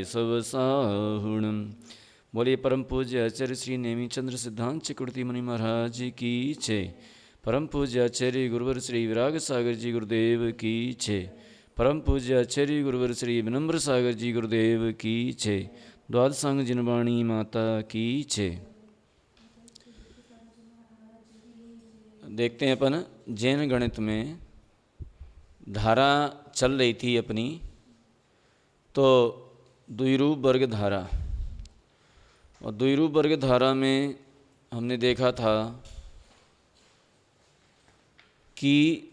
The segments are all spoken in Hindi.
सब साहुणम। बोलिए परम पूज्य आचार्य श्री नेमीचंद्र सिद्धांत चक्रवर्ती मुनि महाराज जी की जय। परम पूज्य आचार्य गुरुवर श्री विराग सागर जी गुरुदेव की जय। परम पूज्य आचार्य गुरुवर श्री विनम्र सागर जी गुरुदेव की जय। द्वादशांग जिनवाणी माता की जय। देखते हैं अपन जैन गणित में धारा चल रही थी अपनी, तो द्विरूप वर्ग धारा, और द्विरूप वर्ग धारा में हमने देखा था कि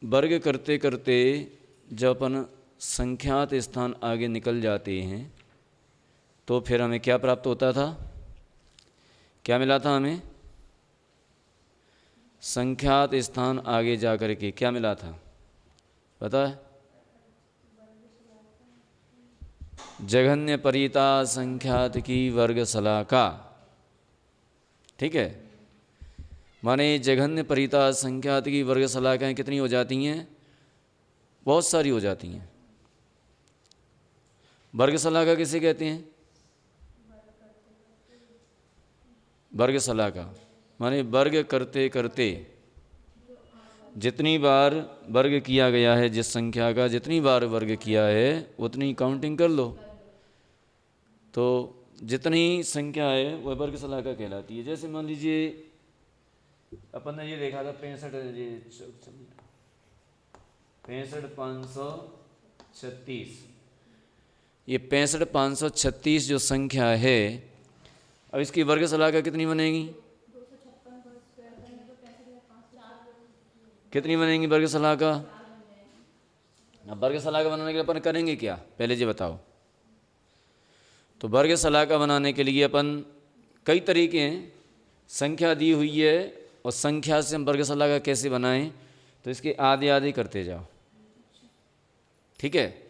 वर्ग करते करते जब अपन संख्यात स्थान आगे निकल जाते हैं तो फिर हमें क्या प्राप्त होता था, क्या मिला था हमें? संख्यात स्थान आगे जा कर के क्या मिला था पता है? जघन्य परिता संख्यात की वर्ग शलाका। ठीक है, माने जघन्य परिता संख्यात की वर्ग शलाकाएँ कितनी हो जाती हैं? बहुत सारी हो जाती हैं। वर्ग शलाका किसे कहते हैं? वर्ग शलाका माने वर्ग करते करते जितनी बार वर्ग किया गया है, जिस संख्या का जितनी बार वर्ग किया है उतनी काउंटिंग कर लो, तो जितनी संख्या है वह वर्ग शलाका कहलाती है। जैसे मान लीजिए अपन ने ये देखा था 65,536, ये 65,536 जो संख्या है, अब इसकी वर्ग शलाका कितनी बनेगी? कितनी बनेगी वर्ग शलाका? अब वर्ग शलाका बनाने के लिए अपन करेंगे क्या, पहले ये बताओ। तो वर्ग शलाका बनाने के लिए अपन कई तरीके हैं, संख्या दी हुई है और संख्या से हम वर्ग शलाका कैसे बनाएं, तो इसके आधे आधे करते जाओ। ठीक है,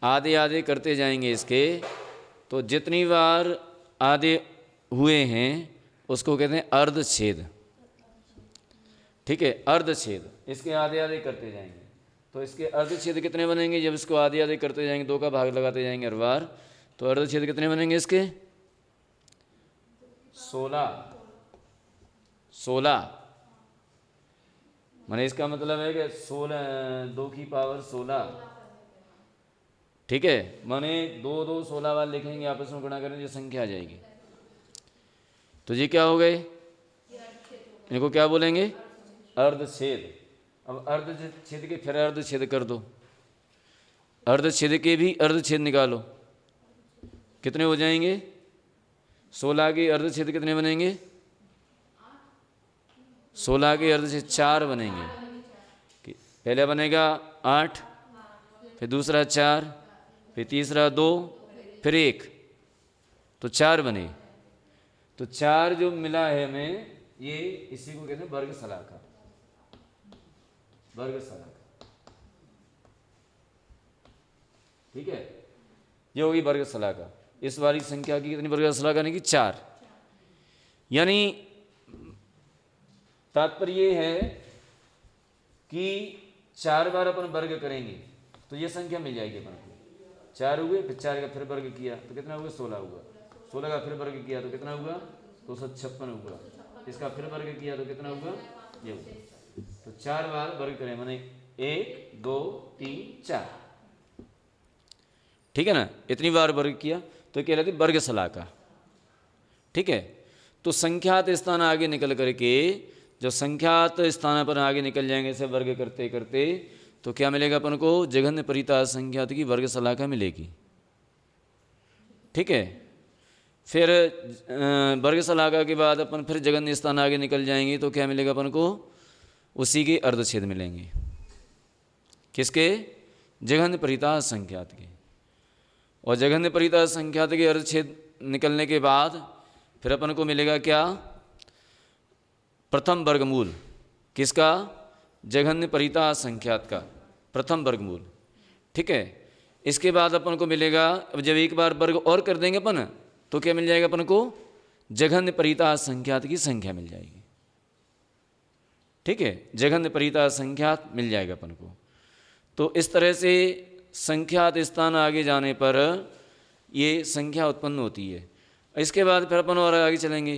आधे आधे करते जाएंगे इसके, तो जितनी बार आधे हुए हैं उसको कहते हैं अर्धछेद। ठीक है, अर्धछेद, इसके आधे आधे करते जाएंगे तो इसके अर्धछेद कितने बनेंगे? जब इसको आधे आधे करते जाएंगे, 2 का भाग लगाते जाएंगे हर बार, तो अर्धछेद कितने बनेंगे इसके? 16 माने इसका मतलब है कि 16, 2 की पावर 16। ठीक है, माने 2 2 16 बार लिखेंगे, आपस में गुणा करेंगे, संख्या आ जाएगी। तो ये क्या हो गए? इनको क्या बोलेंगे? अर्धछेद। अब अर्धछेद के फिर अर्धछेद कर दो, अर्धछेद के भी अर्धछेद निकालो, कितने हो जाएंगे? 16 के अर्धछेद कितने बनेंगे? 16 के अर्धछेद 4 बनेंगे। पहले बनेगा 8, फिर दूसरा 4, फिर तीसरा 2, फिर 1, तो 4 बने। तो 4 जो मिला है हमें, ये इसी को कहते हैं वर्ग शलाका। वर्ग शलाका, ठीक है, ये होगी वर्ग शलाका। इस वाली संख्या की कितनी वर्ग शलाका नहीं की? 4। यानी तात्पर्य ये है कि 4 बार अपन वर्ग करेंगे तो ये संख्या मिल जाएगी अपन को। 4 हुए, फिर 4 का फिर वर्ग किया तो कितना हुआ? 16 हुआ। 16 का फिर वर्ग किया तो कितना हुआ? 256 हुआ। इसका फिर वर्ग किया तो कितना हुआ? ये हुआ। तो 4 बार वर्ग करें, माने 1 2 3 4। ठीक है ना, इतनी बार वर्ग किया तो कहलाती वर्ग शलाका। ठीक है, तो संख्यात स्थान आगे निकल करके, जब संख्यात स्थान पर आगे निकल जाएंगे ऐसे वर्ग करते करते, तो क्या मिलेगा अपन को? जघन्य परिता संख्यात की वर्ग शलाका मिलेगी। ठीक है, फिर वर्ग शलाका के बाद अपन फिर जघन्य स्थान आगे निकल जाएंगे तो क्या मिलेगा अपन को? उसी के अर्धछेद मिलेंगे। किसके? जघन्य परिता संख्यात के। और जघन्य परिता संख्यात के अर्धछेद निकलने के बाद फिर अपन को मिलेगा क्या? प्रथम वर्गमूल। किसका? जघन्य परिता संख्यात का प्रथम वर्गमूल। ठीक है, इसके बाद अपन को मिलेगा, अब जब एक बार वर्ग और कर देंगे अपन तो क्या मिल जाएगा अपन को? जघन्य परिता संख्यात की संख्या मिल जाएगी। ठीक है, जघन्य परिता संख्यात मिल जाएगा अपन को। तो इस तरह से संख्यात स्थान आगे जाने पर ये संख्या उत्पन्न होती है। इसके बाद फिर अपन और आगे चलेंगे,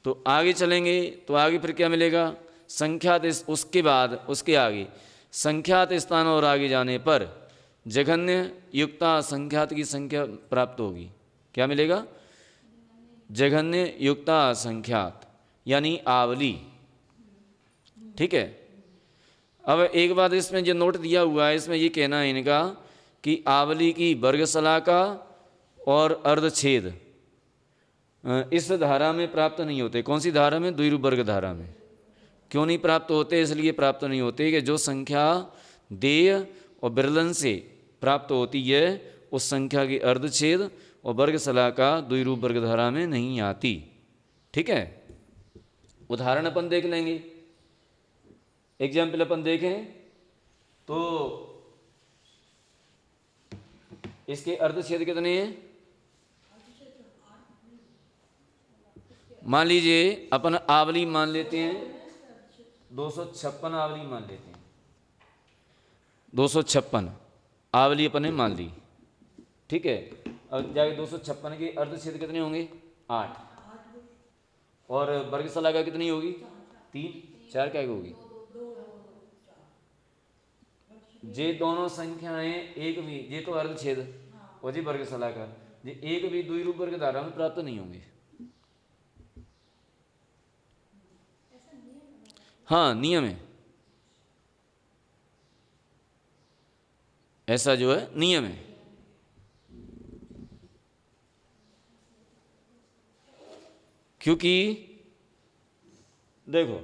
तो आगे चलेंगे तो आगे फिर क्या मिलेगा, संख्यात, उसके बाद उसके आगे संख्यात स्थान और आगे जाने पर जघन्य युक्ता संख्यात की संख्या प्राप्त होगी। क्या मिलेगा, जघन्य युक्ता संख्यात यानी आवली। ठीक है। अब एक बात इसमें जो नोट दिया हुआ है, इसमें ये कहना है इनका कि आवली की वर्गशलाका और अर्धछेद इस धारा में प्राप्त नहीं होते। कौन सी धारा में, द्विरूप वर्ग धारा में। क्यों नहीं प्राप्त होते, इसलिए प्राप्त नहीं होते कि जो संख्या देय और बिरलन से प्राप्त होती है उस संख्या की अर्धछेद और वर्गशलाका द्विरूप वर्ग धारा में नहीं आती। ठीक है। उदाहरण अपन देख लेंगे, एग्जाम्पल अपन देखें तो इसके अर्धछेद कितने हैं। मान लीजिए अपन आवली मान लेते हैं 256 आवली मान लेते हैं, 256 आवली अपन ने मान ली। ठीक है। अब जाके 256 के अर्धछेद कितने होंगे, 8, और वर्गशलाका कितनी होगी, 3, 4 क्या होगी। ये दोनों संख्याएं एक भी, ये तो अर्धछेद और जी वर्गशलाका, ये एक भी द्विरूप वर्ग धारा में प्राप्त नहीं होंगे। हाँ, नियम है, ऐसा जो है नियम है। क्योंकि देखो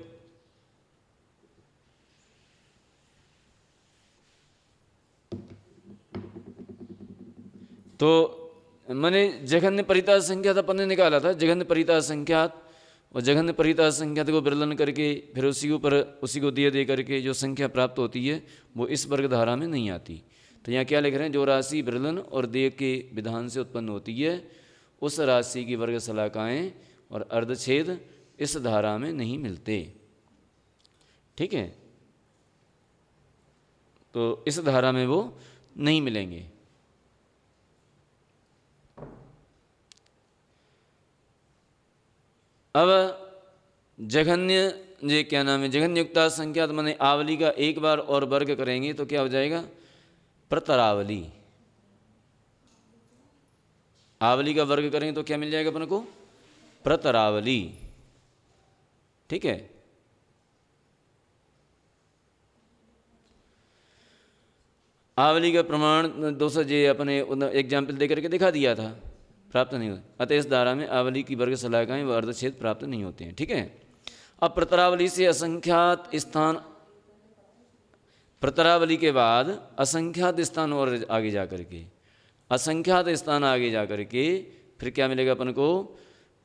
तो मैंने जघन्य परिता संख्यात अपन ने निकाला था, जघन्य परिता संख्यात, और जघन्य परिता संख्यात को विरलन करके फिर उसी ऊपर उसी को दे करके जो संख्या प्राप्त होती है वो इस वर्ग धारा में नहीं आती। तो यहाँ क्या लिख रहे हैं, जो राशि विरलन और देय के विधान से उत्पन्न होती है उस राशि की वर्गशलाकाएँ और अर्धछेद इस धारा में नहीं मिलते। ठीक है। तो इस धारा में वो नहीं मिलेंगे। अब जघन्य, ये क्या नाम है, जघन्य युक्ता संख्यात माने आवली का एक बार और वर्ग करेंगे तो क्या हो जाएगा, प्रतरावली। आवली का वर्ग करेंगे तो क्या मिल जाएगा अपन को, प्रतरावली। ठीक है। आवली का प्रमाण 200 जे अपने एग्जाम्पल दे करके दिखा दिया था, प्राप्त नहीं होते। अतः इस धारा में आवली की वर्गशलाकाएं व अर्धछेद प्राप्त नहीं होते हैं। ठीक है। अब प्रतरावली से असंख्यात स्थान, प्रतरावली के बाद असंख्यात स्थान और आगे जा करके, असंख्यात स्थान आगे जा करके फिर क्या मिलेगा अपन को,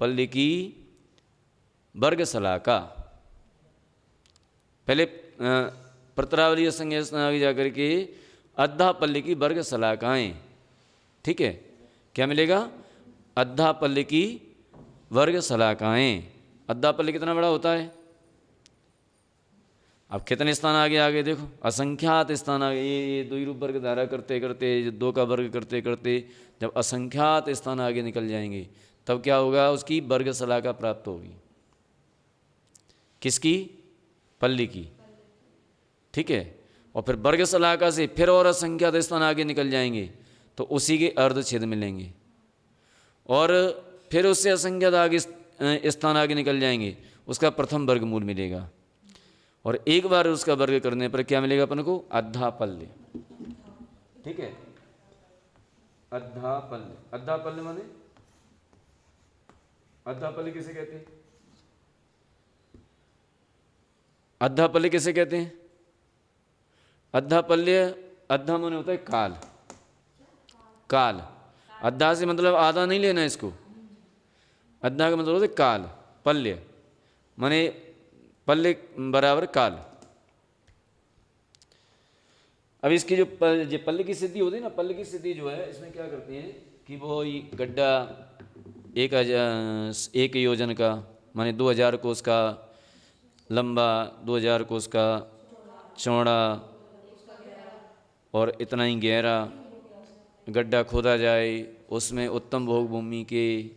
पल्ली की वर्गशलाका। पहले प्रतरावली असंख्यात स्थान आगे जा करके अद्धा पल्ली की वर्गशलाकाएं। ठीक है। क्या मिलेगा, अद्धा पल्ले की वर्गशलाकाएं। अद्धा पल्ले कितना बड़ा होता है, अब कितने स्थान आगे आगे देखो, असंख्यात स्थान आगे, ये द्विरूप वर्ग धारा करते करते, दो का वर्ग करते करते जब असंख्यात स्थान आगे निकल जाएंगे तब क्या होगा, उसकी वर्गशलाका प्राप्त होगी। किसकी, पल्ली की। ठीक है। और फिर वर्गशलाका से फिर और असंख्यात स्थान आगे निकल जाएंगे तो उसी के अर्धछेद मिलेंगे, और फिर उससे असंख्यात आगे स्थान आगे निकल जाएंगे, उसका प्रथम वर्गमूल मिलेगा, और एक बार उसका वर्ग करने पर क्या मिलेगा अपन को, अद्धा पल्ले। ठीक है। अद्धा पल्ले, अद्धा पल्ले माने, अद्धा पल्ले किसे कहते हैं, अद्धा पल्ले किसे कहते हैं, अद्धा पल्ले, अद्धा माने होता है काल, काल। अद्धा से मतलब आधा नहीं लेना इसको, अद्धा का मतलब होता है काल, पल्य माने पल्ले बराबर काल। अब इसकी जो पल्ले की स्थिति होती है ना, पल्ले की स्थिति जो है इसमें क्या करते हैं कि वो गड्ढा एक योजन का माने 2000 कोस का लंबा, 2000 कोस का चौड़ा और इतना ही गहरा, गड्ढा खोदा जाए, उसमें उत्तम भोग भूमि के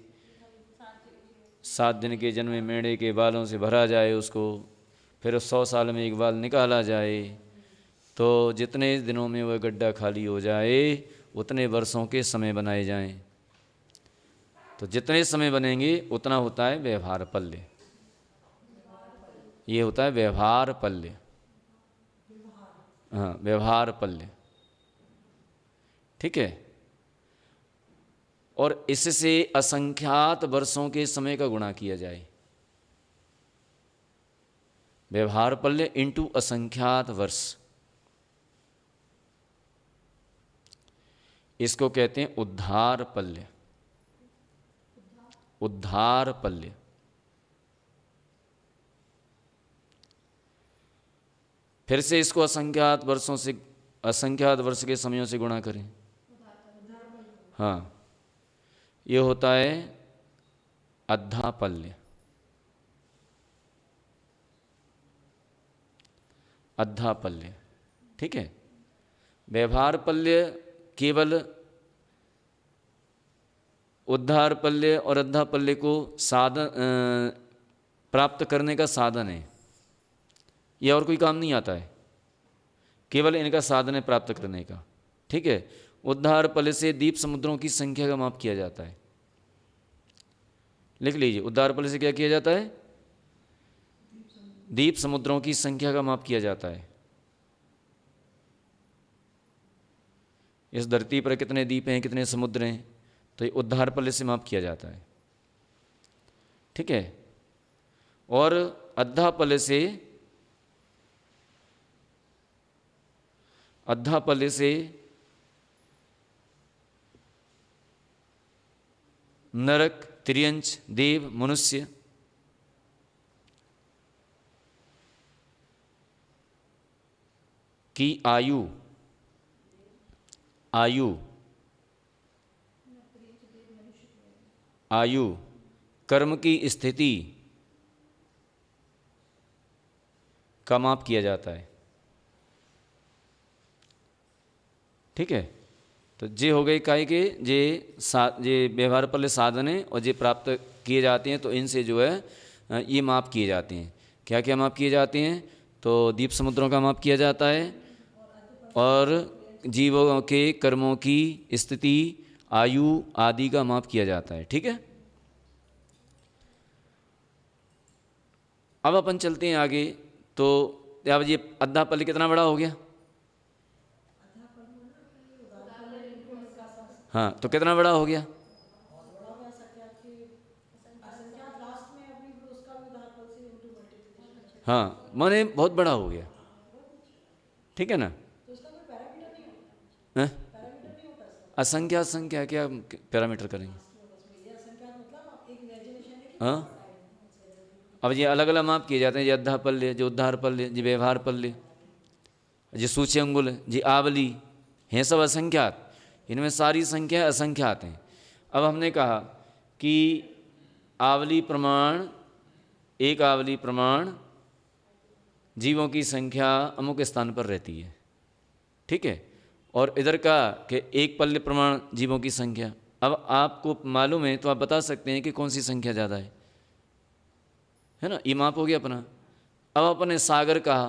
7 दिन के जन्मे मेढ़े के बालों से भरा जाए उसको, फिर 100 साल में एक बाल निकाला जाए, तो जितने दिनों में वह गड्ढा खाली हो जाए उतने वर्षों के समय बनाए जाएं। तो जितने समय बनेंगे उतना होता है व्यवहार पल्य। ये होता है व्यवहार पल्य। हाँ, व्यवहार पल्य, ठीक है। और इससे असंख्यात वर्षों के समय का गुणा किया जाए। व्यवहार पल्य इंटू असंख्यात वर्ष, इसको कहते हैं उद्धार पल्य। उद्धार पल्य। फिर से इसको असंख्यात वर्षों से, असंख्यात वर्ष के समयों से गुणा करें। हाँ, ये होता है अद्धापल्य। अद्धापल्य, ठीक है। व्यवहार पल्य केवल उद्धार पल्य और अद्धापल्य को साधन प्राप्त करने का साधन है। ये और कोई काम नहीं आता है, केवल इनका साधन है प्राप्त करने का, ठीक है। उद्धार पल्य से द्वीप समुद्रों की संख्या का माप किया जाता है। लिख लीजिए, उद्धार पल्य से क्या किया जाता है? द्वीप समुद्रों की संख्या का माप किया जाता है। इस धरती पर कितने द्वीप हैं, कितने समुद्र हैं, तो ये उद्धार पल्य से माप किया जाता है, ठीक है। और अद्धापल्य से, अद्धापल्य से नरक, त्रियंच, देव, मनुष्य की आयु, आयु आयु कर्म की स्थिति का माप किया जाता है, ठीक है। तो जे हो गए काय के जे व्यवहार पल्य साधन है और जे प्राप्त किए जाते हैं, तो इनसे जो है ये माप किए जाते हैं। क्या क्या माप किए जाते हैं? तो द्वीप समुद्रों का माप किया जाता है, और जीवों के कर्मों की स्थिति, आयु आदि का माप किया जाता है, ठीक है। अब अपन चलते हैं आगे। तो अब ये अद्धापल्य कितना बड़ा हो गया? हाँ, तो कितना बड़ा हो गया? हाँ, माने बहुत बड़ा हो गया, ठीक है ना। हैं? असंख्या संख्या क्या पैरामीटर करेंगे? हाँ, अब ये अलग अलग माप किए जाते हैं। ये अद्धापल्य, जो उद्धार पल्य, जी व्यवहार पल्य, जी सूची अंगुल, जी आवली, हैं सब असंख्यात। इनमें सारी संख्या असंख्यात हैं। अब हमने कहा कि आवली प्रमाण, एक आवली प्रमाण जीवों की संख्या अमुक स्थान पर रहती है, ठीक है। और इधर का कि एक पल्य प्रमाण जीवों की संख्या। अब आपको मालूम है तो आप बता सकते हैं कि कौन सी संख्या ज़्यादा है ना। ये माप हो गया अपना। अब अपने सागर कहा,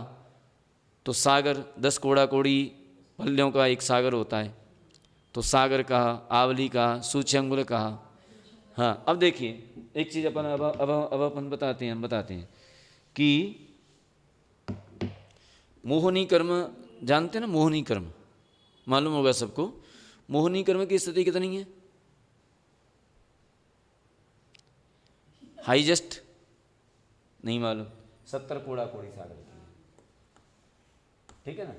तो सागर 10 कोड़ा कोड़ी पल्यों का एक सागर होता है, तो सागर कहा, आवली कहा, सूच्यंगुल कहा। हाँ, अब देखिए एक चीज़ अपन अब अपन बताते हैं, हम बताते हैं कि मोहनी कर्म जानते हैं ना। मोहनी कर्म मालूम होगा सबको। मोहनी कर्म की स्थिति कितनी है? हाईएस्ट नहीं मालूम। 70 कोड़ा कोड़ी सागर की, ठीक है ना।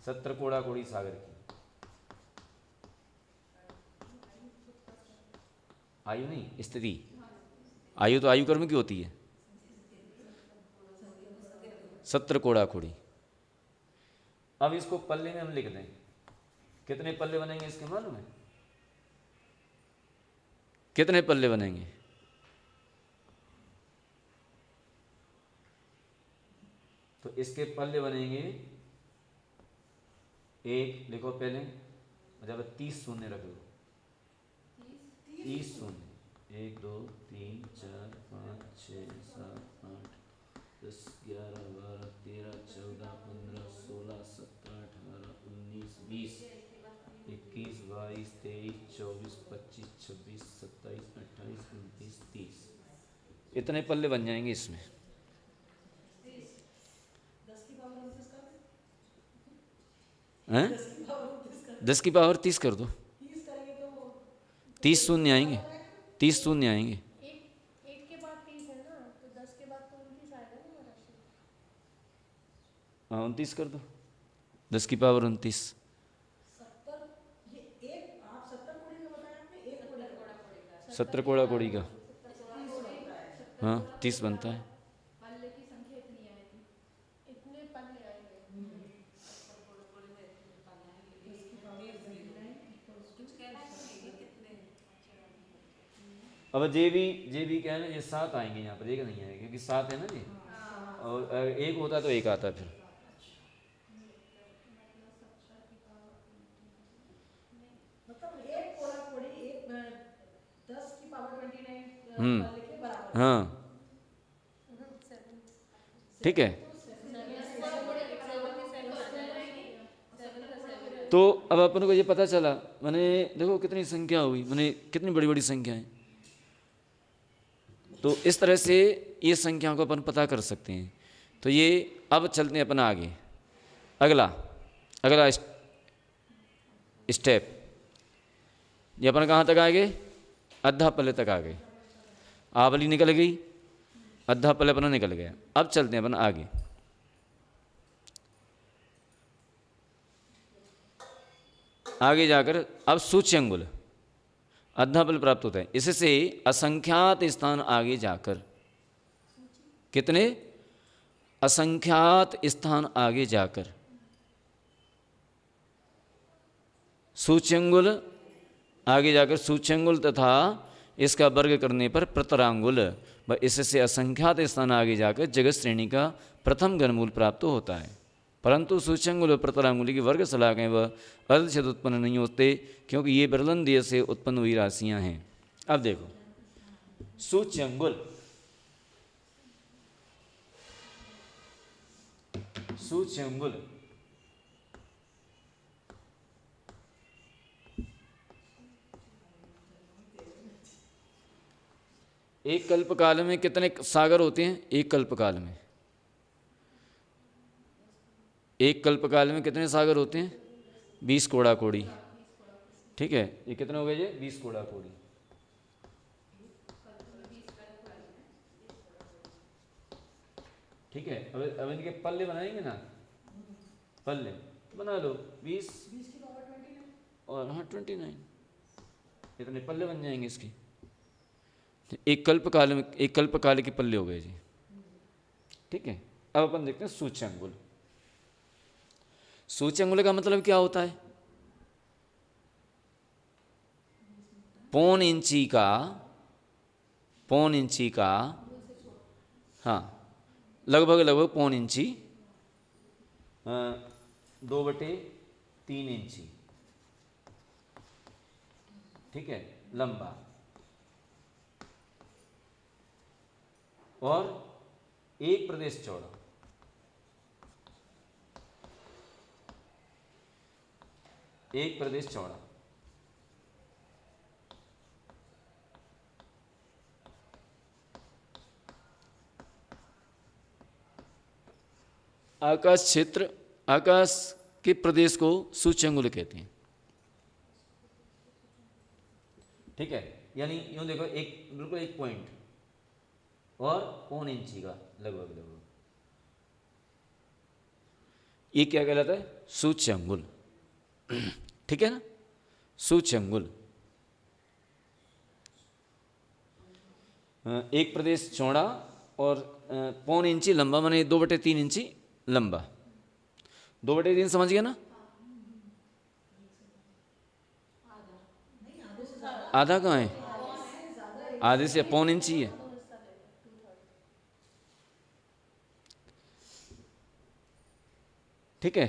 70 कोड़ा कोड़ी सागर की आयु नहीं, स्थिति। आयु तो आयु कर्म की होती है। 70 कोड़ा कोड़ी। अब इसको पल्ले में हम लिख दें, कितने पल्ले बनेंगे इसके मालूम है? कितने पल्ले बनेंगे? तो इसके पल्ले बनेंगे, एक लिखो पहले, अच्छा अब 30 शून्य रख दो, 30 शून्य, 1 2 3 4 5 6 7 8 10 11 12 13 14 15 16 17 18 19 20 21 22 23 24 25 26 27 28 29 30, इतने पल्ले बन जाएंगे इसमें। 10 की पावर 30 कर दो, 30 शून्य आएंगे, 30 शून्य आएंगे। एक के बाद 30 है ना, तो 10 के बाद तो 29 आएगा ना हमारा। हाँ 29 कर दो, 10 की पावर 29। 70 कोड़ा कोड़ी का, हाँ 30 बनता है। पल्ले की संख्या इतनी आएगी, इतने पल्ले आएंगे। अब जे भी क्या है ना, ये 7 आएंगे यहाँ पर, एक नहीं आएगा क्योंकि 7 है ना जी, और अगर एक होता तो एक आता फिर। हाँ ठीक है। तो अब अपन को ये पता चला, मैंने देखो कितनी संख्या हुई, मैंने कितनी बड़ी बड़ी संख्या है। तो इस तरह से ये संख्याओं को अपन पता कर सकते हैं। तो ये अब चलते हैं अपन आगे, अगला अगला स्टेप। ये अपन कहाँ तक आ गए, अद्धा पल्ले तक आ गए, आवली निकल गई, अद्धा पल्ले अपना निकल गया। अब चलते हैं अपन आगे। आगे जाकर अब सूच्य अंगुल, अद्धा पल प्राप्त होता है इससे असंख्यात स्थान आगे जाकर। कितने, असंख्यात स्थान आगे जाकर सूच्यंगुल, आगे जाकर सूच्यंगुल तथा इसका वर्ग करने पर प्रतरांगुल, व इससे असंख्यात स्थान आगे जाकर जगत श्रेणी का प्रथम घनमूल प्राप्त होता है। परंतु सूच्यंगुल और प्रतरांगुल की वर्ग शलाकाएं व अर्धछेद उत्पन्न नहीं होते, क्योंकि ये बिरलंदेय से उत्पन्न हुई राशियां हैं। अब देखो सूच्यंगुल, सूच्यंगुल एक कल्पकाल में कितने सागर होते हैं, एक कल्पकाल में, एक कल्पकाल में कितने सागर होते हैं, 20 कोड़ा कोड़ी। ठीक है, ये कितने हो गए ये, 20 कोड़ा कोड़ी। ठीक है, अब इनके पल्ले बनाएंगे ना, पल्ले बना लो 20 और हाँ 29, इतने पल्ले बन जाएंगे इसके। एक कल्पकाल में, एक कल्पकाल के पल्ले हो गए जी। ठीक है, अब अपन देखते हैं सूच्यंगुल। सूच्यंगुल का मतलब क्या होता है, पौन इंची का, पौन इंची का, हाँ लगभग लगभग पौन इंची, 2/3 इंची, ठीक है, लंबा, और एक प्रदेश चौड़ा, एक प्रदेश चौड़ा। आकाश क्षेत्र, आकाश के प्रदेश को सूच्यंगुल कहते हैं। ठीक है, यानी यूं देखो, एक बिल्कुल एक पॉइंट और पौन इंची का लगभग लगभग, ये क्या कहलाता है, सूच्यंगुल। ठीक है ना, सूच्यंगुल। एक प्रदेश चौड़ा और पौन इंची लंबा, माने 2/3 इंची लंबा। 2/3 समझ गया ना, आधा कहाँ है, आधे से पौन इंची है। ठीक है,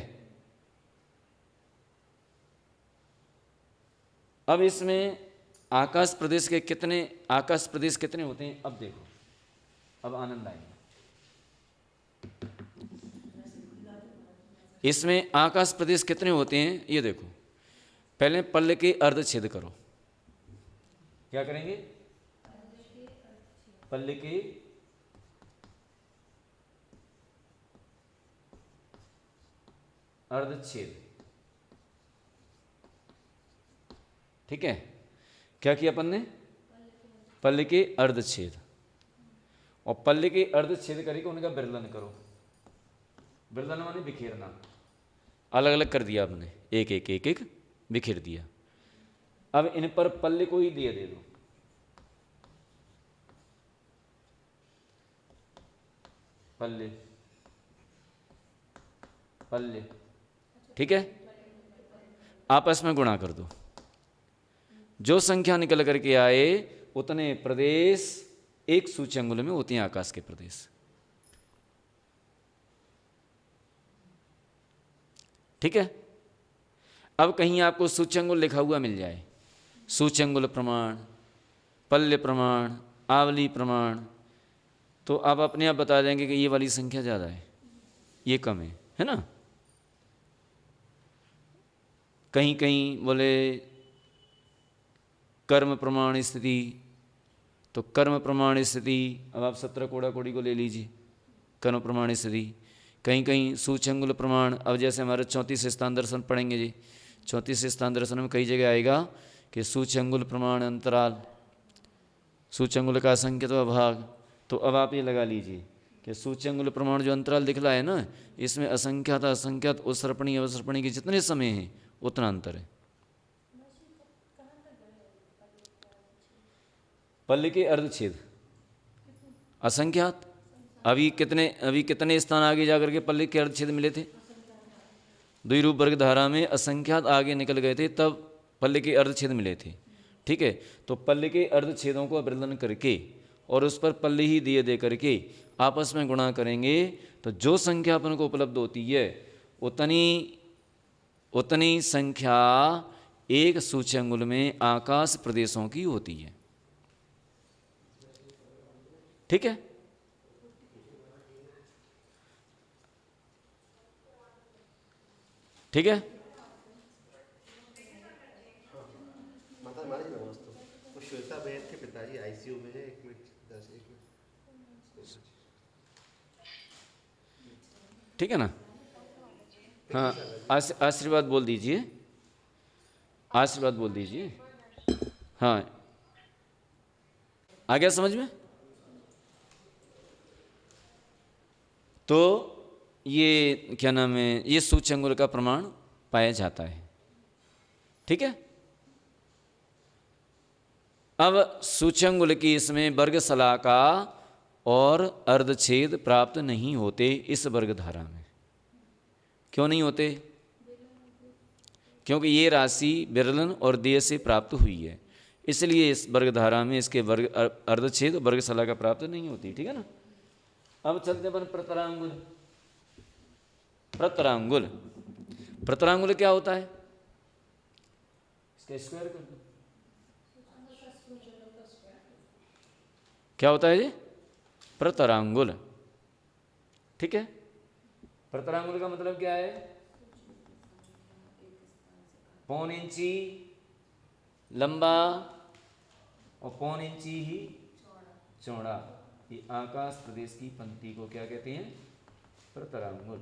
अब इसमें आकाश प्रदेश कितने होते हैं, अब देखो, अब आनंद आएगा। इसमें आकाश प्रदेश कितने होते हैं ये देखो। पहले पल्ले के अर्धछेद करो। क्या करेंगे? पल्ले के अर्धछेद। ठीक है, क्या किया अपन ने? पल्ले के अर्धछेद। और पल्ले के अर्धछेद करके उनका विरलन करो। विरलन माने बिखेरना, अलग अलग कर दिया आपने, एक एक एक एक बिखेर दिया। अब इन पर पल्ले को ही दे दो। पल्ले पल्ले, ठीक है, आपस में गुणा कर दो। जो संख्या निकल करके आए उतने प्रदेश एक सूची अंगुल में होती हैं आकाश के प्रदेश। ठीक है, अब कहीं आपको सूच्यंगुल लिखा हुआ मिल जाए, सूच्यंगुल प्रमाण, पल्य प्रमाण, आवली प्रमाण, तो आप अपने आप बता देंगे कि ये वाली संख्या ज़्यादा है, ये कम है ना। कहीं कहीं बोले कर्म प्रमाण स्थिति, तो कर्म प्रमाण स्थिति, अब आप 17 कोड़ा कोड़ी को ले लीजिए, कर्म प्रमाण स्थिति। कहीं कहीं सूच्यंगुल प्रमाण, अब जैसे हमारे 34 स्थान दर्शन पढ़ेंगे जी, 34 स्थान दर्शन में कई जगह आएगा कि सूच्यंगुल प्रमाण अंतराल, सूच्यंगुल का असंख्यत भाग। तो अब आप ये लगा लीजिए कि सूच्यंगुल प्रमाण जो अंतराल दिखला है ना, इसमें असंख्यात असंख्यात उत्सर्पणी अवसर्पणी के जितने समय हैं उतना अंतर है। पल्ले के अर्धछेद असंख्यात, अभी कितने स्थान आगे जाकर के पल्ले के अर्धछेद मिले थे? द्विरूप वर्ग धारा में असंख्यात आगे निकल गए थे, तब पल्ले के अर्धछेद मिले थे। ठीक है, तो पल्ले के अर्धछेदों को विरलन करके और उस पर पल्ले ही दिए दे करके आपस में गुणा करेंगे, तो जो संख्या अपन को उपलब्ध होती है उतनी संख्या एक सूच्यंगुल में आकाश प्रदेशों की होती है। ठीक है, ठीक है। माता मारी नमस्ते। वो श्वेता बहन के पिताजी आईसीयू में है, 1 मिनट 1 मिनट। ठीक है ना। हाँ, आशीर्वाद बोल दीजिए, आशीर्वाद बोल दीजिए। हाँ, आ गया समझ में? तो ये क्या नाम है, ये सूच्यंगुल का प्रमाण पाया जाता है। ठीक है, अब सूच्यंगुल की इसमें वर्ग शलाका और अर्धछेद प्राप्त नहीं होते इस वर्ग धारा में। क्यों नहीं होते? क्योंकि ये राशि विरलन और देय से प्राप्त हुई है, इसलिए इस वर्ग धारा में इसके वर्ग अर्धछेद वर्ग शलाका प्राप्त नहीं होती। ठीक है ना। अब चलते अपन प्रतरांगुल। प्रतरांगुल, प्रतरांगुल क्या होता है? इसका स्क्वायर कर दो। क्या होता है जी? प्रतरांगुल। ठीक है, प्रतरांगुल का मतलब क्या है? 1.25 इंची लंबा और 1.25 इंची ही चौड़ा। ये आकाश प्रदेश की पंक्ति को क्या कहते हैं? प्रतरांगुल।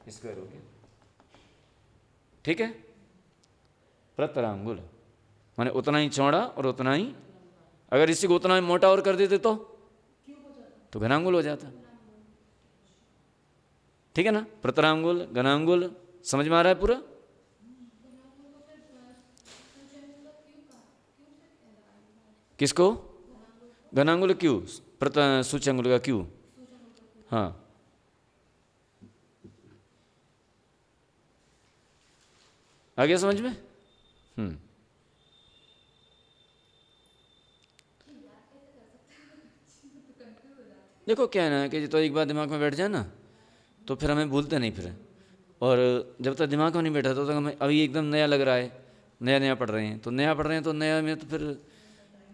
स्क्वायर हो गया। ठीक है, प्रतरांगुल माने उतना ही चौड़ा और उतना ही, अगर इसी को उतना ही मोटा और कर देते तो घनांगुल हो जाता। ठीक है ना। प्रतरांगुल, घनांगुल, समझ में आ रहा है पूरा? किसको? घनांगुल क्यों? सूच्यंगुल का क्यों? हाँ, आ गया समझ में? देखो क्या है ना कि तो एक बार दिमाग में बैठ जाए ना तो फिर हमें भूलते नहीं फिर, और जब तक दिमाग में नहीं बैठा तो तक हमें अभी एकदम नया लग रहा है, नया नया पढ़ रहे हैं, तो नया पढ़ रहे हैं तो नया में तो फिर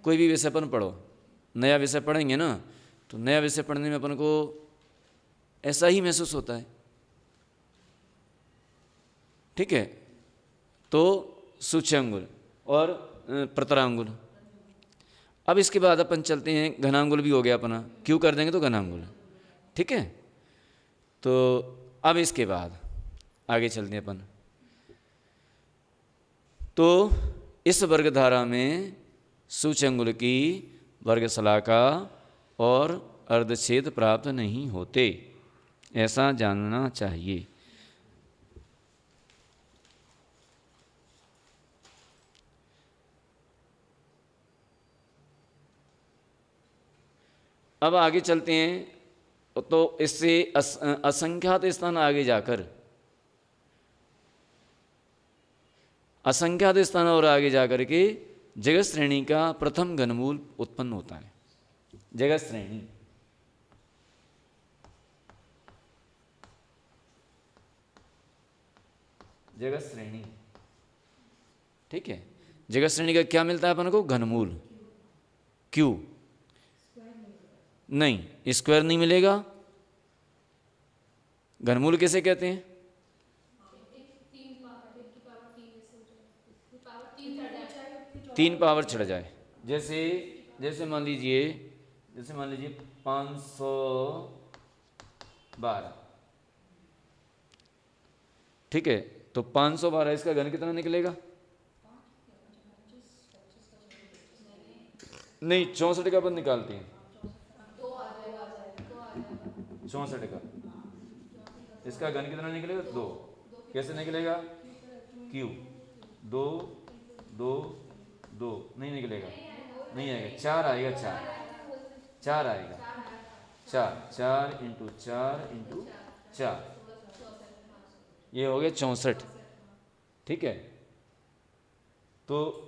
कोई भी विषय अपन पढ़ो, नया विषय पढ़ेंगे ना, तो नया विषय पढ़ने में अपन को ऐसा ही महसूस होता है। ठीक है, तो सूक्ष्मांगुल और प्रतरांगुल। अब इसके बाद अपन चलते हैं, घनांगुल भी हो गया अपना, क्यों कर देंगे तो घनांगुल। ठीक है, तो अब इसके बाद आगे चलते हैं अपन। तो इस वर्गधारा में सूक्ष्मांगुल की वर्गशलाका और अर्धछेद प्राप्त नहीं होते, ऐसा जानना चाहिए। अब आगे चलते हैं, तो इससे असंख्यात स्थान आगे जाकर, असंख्यात स्थान और आगे जाकर के जगत श्रेणी का प्रथम घनमूल उत्पन्न होता है। जगत श्रेणी, जगत श्रेणी, ठीक है, जगत श्रेणी का क्या मिलता है अपन को? घनमूल। क्यों नहीं, स्क्वायर नहीं मिलेगा। घनमूल किसे कहते हैं? तीन पावर चढ़ जाए, जैसे जैसे मान लीजिए 512, ठीक है, तो 512 इसका घन कितना निकलेगा? नहीं, 64 का अपन निकालते हैं, 64 का, इसका घन कितना निकलेगा? 2। कैसे निकलेगा? क्यों? 2 2 2 नहीं निकलेगा, नहीं आएगा, 4 आएगा, 4 आएगा, 4 इंटू 4 इंटू 4, ये हो गया 64। ठीक है, तो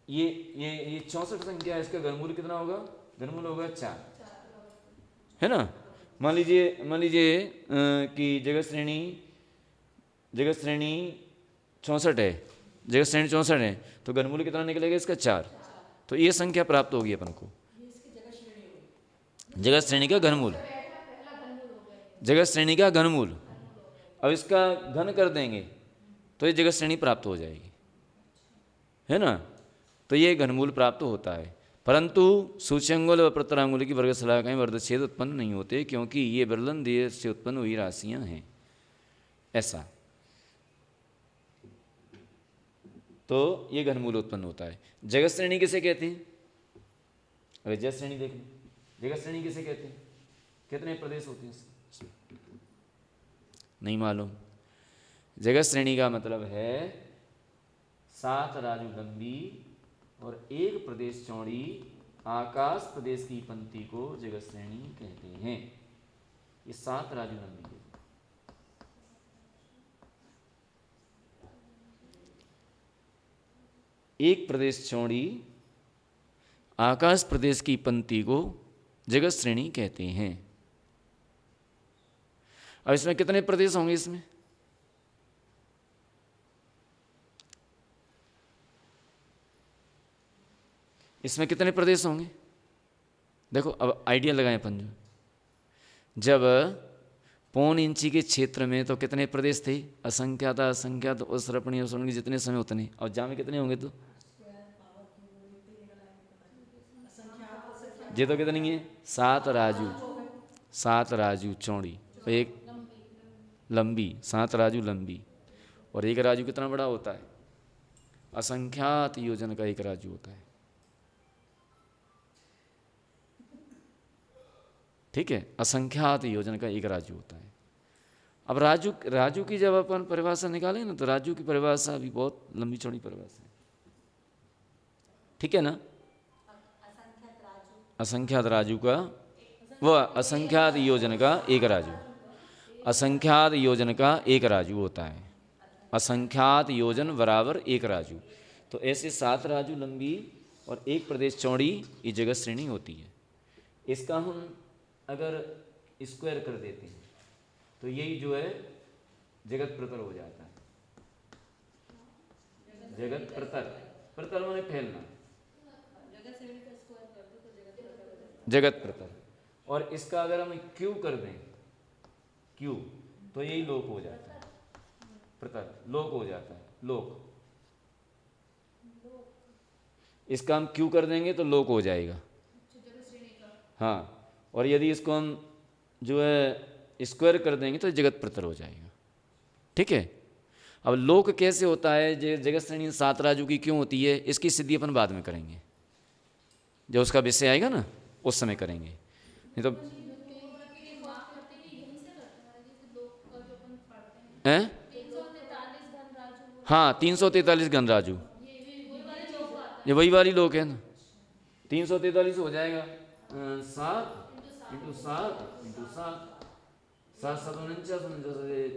ये 64 संख्या है, इसका घनमूल कितना होगा? घनमूल होगा 4, है ना। मान लीजिए कि जगत श्रेणी 64 है, जगत श्रेणी 64 है, तो घनमूल कितना निकलेगा इसका? 4। तो ये संख्या प्राप्त होगी अपन को, जगत श्रेणी का घनमूल, जगत श्रेणी का घनमूल। अब इसका घन कर देंगे तो ये जगत श्रेणी प्राप्त हो जाएगी, है ना। तो ये घनमूल प्राप्त होता है, परंतु सूक्ष्मांगुल और प्रतरांगुल की वर्गशलाकाएं वर्धछेद उत्पन्न नहीं होते, क्योंकि ये विरलन देह से उत्पन्न हुई राशियां हैं, ऐसा। तो ये घनमूल उत्पन्न होता है। जगत श्रेणी किसे कहते हैं? अगर जगत श्रेणी देख लें, जगत श्रेणी किसे कहते हैं? कितने प्रदेश होते हैं इसमें? नहीं मालूम। जगत श्रेणी का मतलब है 7 राजू लंबी और 1 प्रदेश चौड़ी आकाश प्रदेश की पंक्ति को जगत श्रेणी कहते हैं। ये 7 राजू लंबी है। एक प्रदेश चौड़ी आकाश प्रदेश की पंक्ति को जगत श्रेणी कहते हैं। अब इसमें कितने प्रदेश होंगे? इसमें कितने प्रदेश होंगे? देखो, अब आइडिया लगाएं अपन। जब 1.5 इंची के क्षेत्र में तो कितने प्रदेश थे? असंख्यात, असंख्यात, असरपणी, असरपणी, जितने समय उतने। और जा में कितने होंगे? तो ये तो कितनी है? 7 राजू, 7 राजू चौड़ी, और 1 लंबी, 7 राजू लंबी, और 1 राजू कितना बड़ा होता है? असंख्यात योजन का 1 राजू होता है। ठीक है, असंख्यात योजन का 1 राजू होता है। अब राजू की जब अपन परिभाषा निकालें ना, तो राजू की परिभाषा भी बहुत लंबी चौड़ी परिभाषा है। ठीक है ना। असंख्यात राजू का, वह असंख्यात योजन का 1 राजू, असंख्यात योजन का 1 राजू होता है। असंख्यात योजन बराबर 1 राजू। तो ऐसे 7 राजू लंबी और 1 प्रदेश चौड़ी ये जगत श्रेणी होती है। इसका हम अगर स्क्वायर कर देते हैं तो यही जो है जगत प्रतर हो जाता है। जगत प्रतर, प्रतर माने फैलना, जगत प्रतर। और इसका अगर हम क्यू कर दें, क्यू, तो यही लोक हो जाता है, प्रतर लोक हो जाता है, लोक। इसका हम क्यू कर देंगे तो लोक हो जाएगा। हाँ, और यदि इसको हम जो है स्क्वायर कर देंगे तो जगत प्रतर हो जाएगा। ठीक है। अब लोक कैसे होता है, जगत श्रेणी 7 राजू की क्यों होती है, इसकी सिद्धि अपन बाद में करेंगे, जब उसका विषय आएगा ना उस समय करेंगे, नहीं तो हैं। हाँ, 343 गणराजू, ये वही वाली लोक है ना। 343 हो जाएगा 7 × 7 × 7, 7 7 49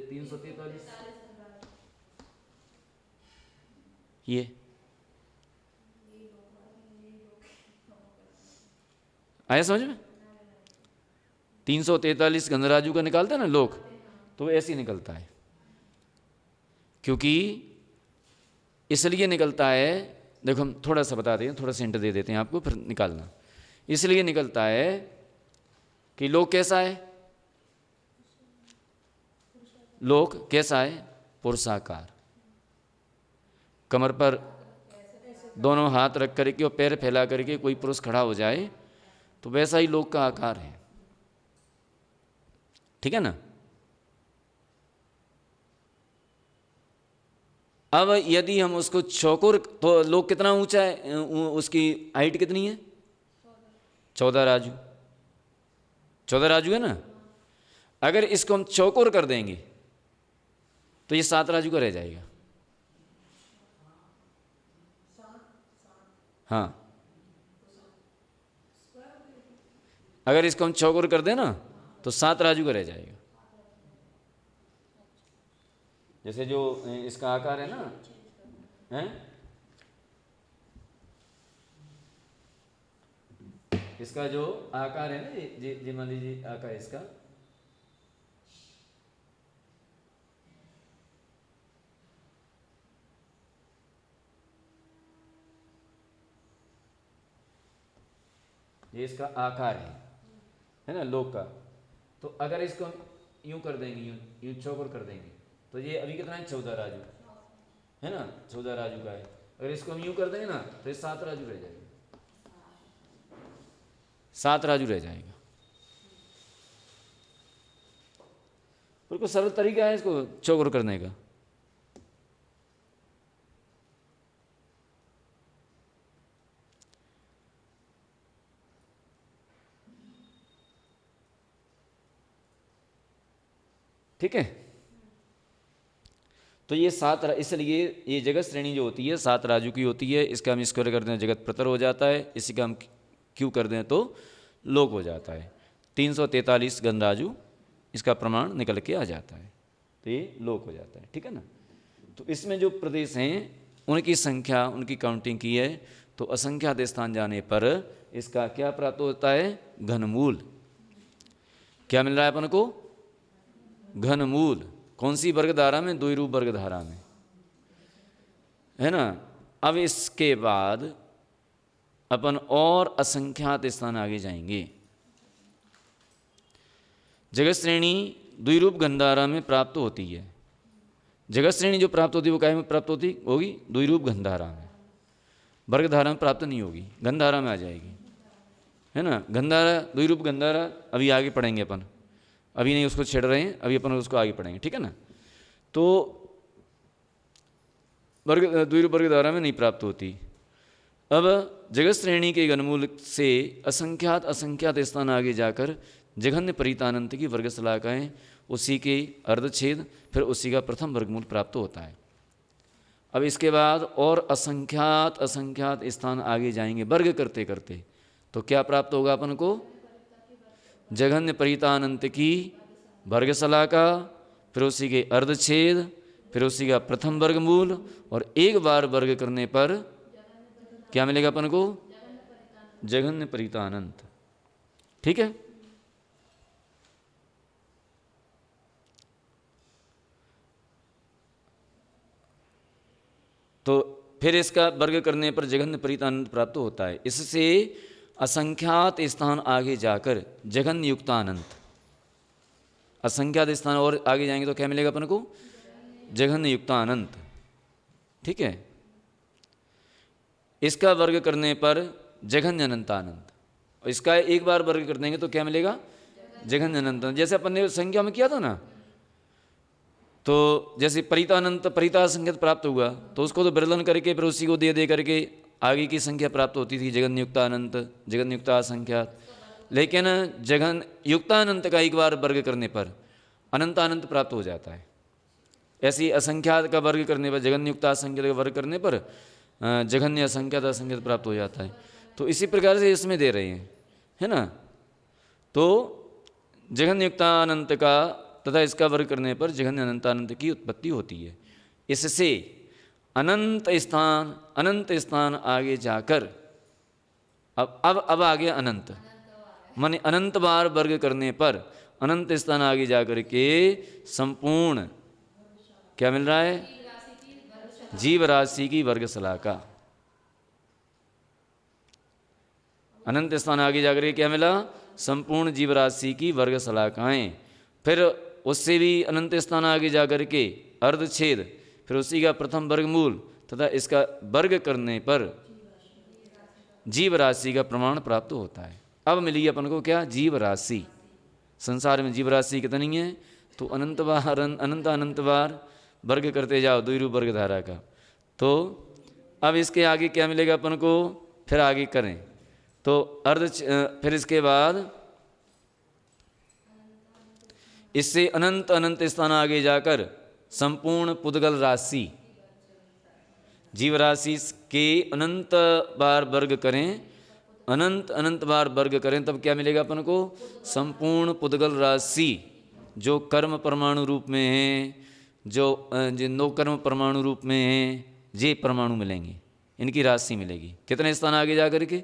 343, ये आया समझ में। 343 गणराजू का निकालते हैं ना लोक, तो ऐसे ही निकलता है, क्योंकि इसलिए निकलता है, देखो हम थोड़ा सा बता दें, थोड़ा सा हिंट दे देते हैं आपको, फिर निकालना। इसलिए निकलता है कि लोक कैसा है, लोक कैसा है, पुरुषाकार, कमर पर दोनों हाथ रख करके और पैर फैला करके कोई पुरुष खड़ा हो जाए तो वैसा ही लोक का आकार है। ठीक है ना। अब यदि हम उसको चौकोर, तो लोक कितना ऊंचा है, उसकी हाइट कितनी है, 14 राजू, 14 राजू है ना। अगर इसको हम चौकोर कर देंगे तो ये 7 राजू का रह जाएगा। हाँ, अगर इसको हम चौकोर कर दें ना तो 7 राजू का रह जाएगा। जैसे जो इसका आकार है ना, हैं, इसका जो आकार है ना, ये मान लीजिए आकार इसका, ये इसका आकार है ना लोक का। तो अगर इसको हम यूं कर देंगे, यूं चौकोर कर देंगे तो ये अभी कितना है, 14 राजू है ना, 14 राजू का है। अगर इसको हम यूं कर देंगे ना तो ये 7 राजू रह जाएगा, 7 राजू रह जाएगा। बिल्कुल सरल तरीका है इसको चौकोर करने का। ठीक है। तो ये 7, इसलिए ये जगत श्रेणी जो होती है 7 राजू की होती है। इसका हम स्क्वायर कर दें जगत प्रतर हो जाता है, इसी का हम क्यू कर दें तो लोक हो जाता है। 343 गणराजू इसका प्रमाण निकल के आ जाता है, तो ये लोक हो जाता है। ठीक है ना। तो इसमें जो प्रदेश हैं उनकी संख्या, उनकी काउंटिंग की है तो असंख्यात स्थान जाने पर इसका क्या प्राप्त होता है, घनमूल। क्या मिल रहा है अपन को, घनमूल। कौन सी वर्ग धारा में, द्विरूप वर्ग धारा में, है ना। अब इसके बाद अपन और असंख्यात स्थान आगे जाएंगे। जगत श्रेणी द्विरूप गंधारा में प्राप्त होती है। जगत श्रेणी जो प्राप्त होती है वो क्या में प्राप्त होती होगी, द्विरूप गंधारा में। वर्ग धारा में प्राप्त नहीं होगी, गंधारा में आ जाएगी, है ना। गंधारा, द्विरूप गंधारा अभी आगे पढ़ेंगे अपन, अभी नहीं उसको छेड़ रहे हैं, अभी अपन उसको आगे पढ़ेंगे। ठीक है ना। तो वर्ग, द्विरूप वर्ग धारा में नहीं प्राप्त होती। अब जगत श्रेणी के घनमूल से असंख्यात असंख्यात स्थान आगे जाकर जघन्य परितानंत की वर्ग शलाकाएँ, उसी के अर्धछेद, फिर उसी का प्रथम वर्गमूल प्राप्त होता है। अब इसके बाद और असंख्यात असंख्यात स्थान आगे जाएंगे वर्ग करते करते, तो क्या प्राप्त होगा अपन को, जघन्य परितानंत की वर्ग शलाका, फिर उसी के अर्धछेद, फिर उसी का प्रथम वर्गमूल, और एक बार वर्ग करने पर क्या मिलेगा अपन को, जघन्य परितानंत। ठीक है। तो फिर इसका वर्ग करने पर जघन्य परित अनंत प्राप्त होता है। इससे असंख्यात स्थान आगे जाकर जघन्य युक्त अनंत, असंख्यात स्थान और आगे जाएंगे तो क्या मिलेगा अपन को? जघन्य युक्त अनंत। ठीक है, इसका वर्ग करने पर जघन्य अनंत अनंत, और इसका एक बार वर्ग कर देंगे तो क्या मिलेगा? जघन्य अनंत। जैसे अपन ने संख्या में किया था ना, तो जैसे परितानंत परिता संख्या प्राप्त हुआ तो उसको तो विरलन करके फिर उसी को दे दे करके आगे की संख्या प्राप्त होती थी, जगन युक्ता अनंत, जगन युक्ता असंख्यात। लेकिन जगन युक्ता अनंत का एक बार वर्ग करने पर अनंत अनंत प्राप्त हो जाता है। ऐसी असंख्यात का वर्ग करने पर, जगन युक्ता असंख्यात का वर्ग करने पर जघन्य असंख्यात असंख्यात प्राप्त हो जाता है। तो इसी प्रकार से इसमें दे रहे हैं, है ना। तो जघन्य युक्ता अनंत का तथा इसका वर्ग करने पर जघन्य अनंतानंत की उत्पत्ति होती है। इससे अनंत स्थान आगे जाकर अब आ गया अनंत, माने अनंत बार वर्ग करने पर अनंत स्थान आगे जाकर के संपूर्ण क्या मिल रहा है? जीव राशि की वर्ग शलाका। अनंत स्थान आगे जाकर के क्या मिला? संपूर्ण जीव राशि की वर्ग शलाकाएं। फिर उससे भी अनंत स्थान आगे जाकर के अर्धछेद, फिर उसी का प्रथम वर्गमूल तथा इसका वर्ग करने पर जीव राशि का प्रमाण प्राप्त होता है। अब मिली अपन को क्या? जीव राशि। संसार में जीव राशि कितनी है? तो अनंत बार वर्ग करते जाओ द्विरूप वर्ग धारा का। तो अब इसके आगे क्या मिलेगा अपन को? फिर आगे करें तो फिर इसके बाद इससे अनंत स्थान आगे जाकर संपूर्ण पुद्गल राशि, जीव राशि के अनंत बार वर्ग करें, अनंत बार वर्ग करें, तब क्या मिलेगा अपन को? संपूर्ण पुद्गल राशि जो कर्म परमाणु रूप में है, जो नो कर्म परमाणु रूप में है, ये परमाणु मिलेंगे, इनकी राशि मिलेगी। कितने स्थान आगे जा करके?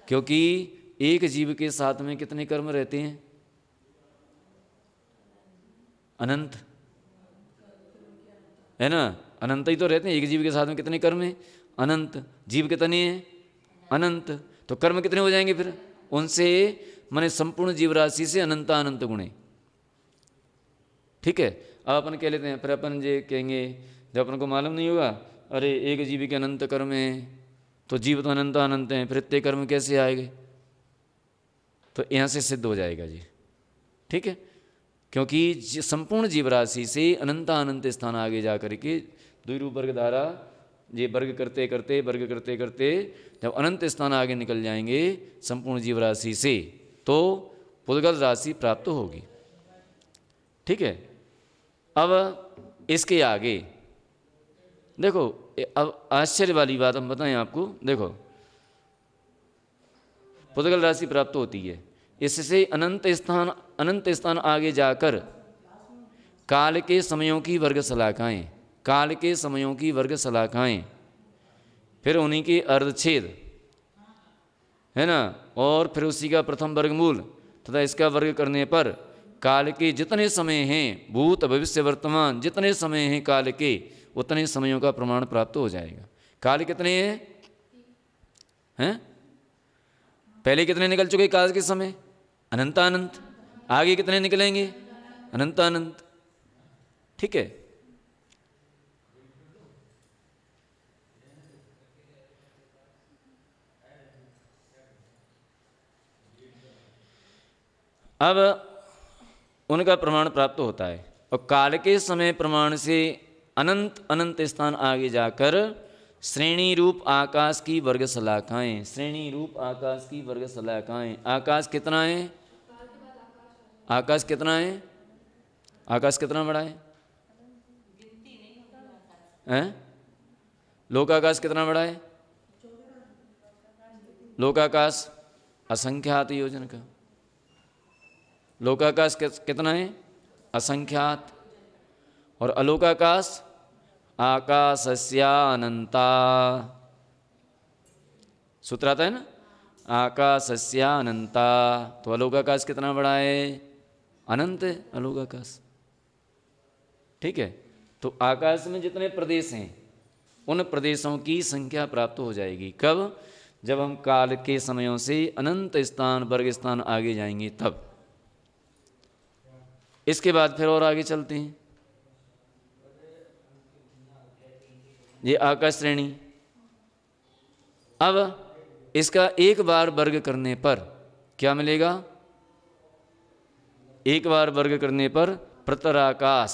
क्योंकि एक जीव के साथ में कितने कर्म रहते हैं? अनंत, है ना। अनंत ही तो रहते हैं। एक जीव के साथ में कितने कर्म हैं? अनंत। जीव कितने हैं? अनंत। तो कर्म कितने हो जाएंगे फिर? उनसे माने संपूर्ण जीव राशि से अनंत गुणे। ठीक है, अब अपन कह लेते हैं, फिर अपन ये कहेंगे जब अपन को मालूम नहीं होगा, अरे एक जीव के अनंत कर्म है तो जीव तो अनंत हैं, फिर इतने कर्म कैसे आएंगे? तो यहाँ से सिद्ध हो जाएगा जी। ठीक है, क्योंकि संपूर्ण जीव राशि से अनंत स्थान आगे जा करके द्विरूप वर्ग धारा ये वर्ग करते करते जब अनंत स्थान आगे निकल जाएंगे संपूर्ण जीव राशि से, तो पुद्गल राशि प्राप्त होगी। ठीक है, अब इसके आगे देखो, अब आश्चर्य वाली बात हम बताएं आपको। देखो, पुद्गल राशि प्राप्त होती है, इससे अनंत स्थान आगे जाकर काल के समयों की वर्ग शलाकाएं, काल के समयों की वर्ग शलाकाएं, फिर उन्हीं के अर्धछेद, है ना, और फिर उसी का प्रथम वर्गमूल तथा इसका वर्ग करने पर काल के जितने समय हैं, भूत भविष्य वर्तमान जितने समय हैं काल के, उतने समयों का प्रमाण प्राप्त हो जाएगा। काल कितने हैं? पहले कितने निकल चुके काल के समय? अनंत। आगे कितने निकलेंगे? अनंत। ठीक है, अब उनका प्रमाण प्राप्त होता है। और काल के समय प्रमाण से अनंत स्थान आगे जाकर श्रेणी रूप आकाश की वर्ग शलाकाएं, श्रेणी रूप आकाश की वर्ग शलाकाएं। आकाश कितना है? आकाश कितना है? आकाश कितना बड़ा है? हैं? लोकाकाश कितना बड़ा है? लोकाकाश असंख्यात योजन का। लोकाकाश कितना है? असंख्यात। और अलोकाकाश आकाशस्या अनंता, सूत्र आता है ना, आकाशस्या अनंता। तो अलोकाकाश कितना बड़ा है? अनंत है अलोकाकाश। ठीक है, तो आकाश में जितने प्रदेश हैं उन प्रदेशों की संख्या प्राप्त हो जाएगी। कब? जब हम काल के समयों से अनंत स्थान वर्ग स्थान आगे जाएंगे तब। इसके बाद फिर और आगे चलते हैं। ये आकाश श्रेणी। अब इसका एक बार वर्ग करने पर क्या मिलेगा? एक बार वर्ग करने पर प्रतराकाश,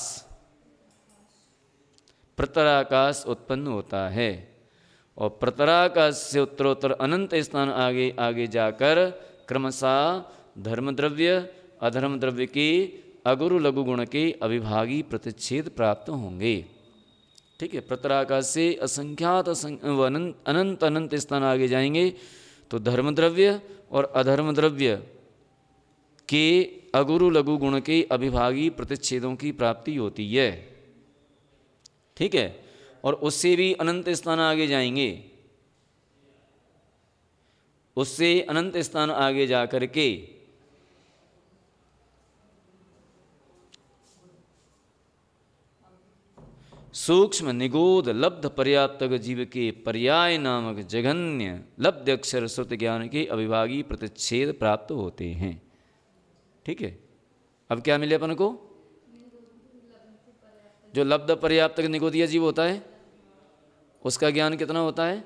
प्रतराकाश उत्पन्न होता है। और प्रतराकाश से उत्तरोत्तर अनंत स्थान आगे आगे जाकर क्रमशः धर्मद्रव्य अधर्म द्रव्य के अगुरु लघु गुण के अविभागी प्रतिच्छेद प्राप्त होंगे। ठीक है, प्रतराकाश से असंख्यात अनंत अनंत स्थान आगे जाएंगे तो धर्मद्रव्य और अधर्म द्रव्य के अगुरु लघु गुण के अविभागी प्रतिच्छेदों की प्राप्ति होती है। ठीक है, और उससे भी अनंत स्थान आगे जाएंगे, उससे अनंत स्थान आगे जा करके सूक्ष्म निगोद लब्ध पर्याप्तक जीव के पर्याय नामक जघन्य लब्ध अक्षर श्रुत ज्ञान के अविभागी प्रतिच्छेद प्राप्त होते हैं। ठीक है, अब क्या मिले अपन को? जो लब्ध पर्याप्तक निगोदीय जीव होता है उसका ज्ञान कितना होता है?